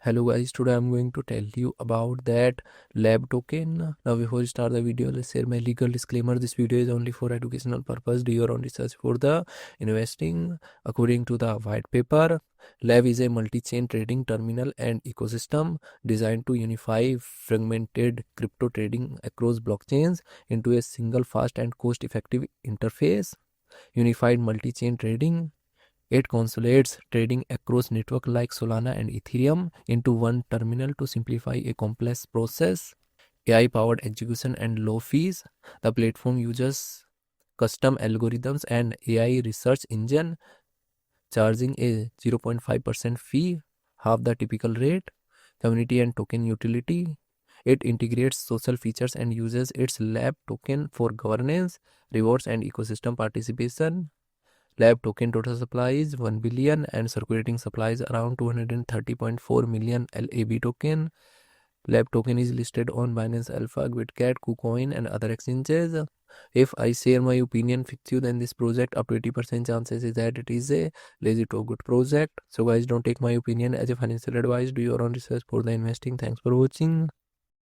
Hello guys, today I'm going to tell you about that lab token. Now before we start the video, let's share my legal disclaimer. This video is only for educational purpose. Do your own research for the investing. According to the white paper, lab is a multi-chain trading terminal and ecosystem designed to unify fragmented crypto trading across blockchains into a single fast and cost-effective interface. Unified multi-chain trading, it consolidates trading across networks like Solana and Ethereum into one terminal to simplify a complex process. AI-powered execution and low fees. The platform uses custom algorithms and AI research engine, charging a 0.5% fee, half the typical rate. Community and token utility. It integrates social features and uses its lab token for governance, rewards, and ecosystem participation. Lab token total supply is 1 billion and circulating supply is around 230.4 million LAB token. Lab token is listed on Binance Alpha, Bitcat, KuCoin and other exchanges. If I share my opinion with you, then this project up to 80% chances is that it is a legit or good project. So guys, don't take my opinion as a financial advice. Do your own research for the investing. Thanks for watching.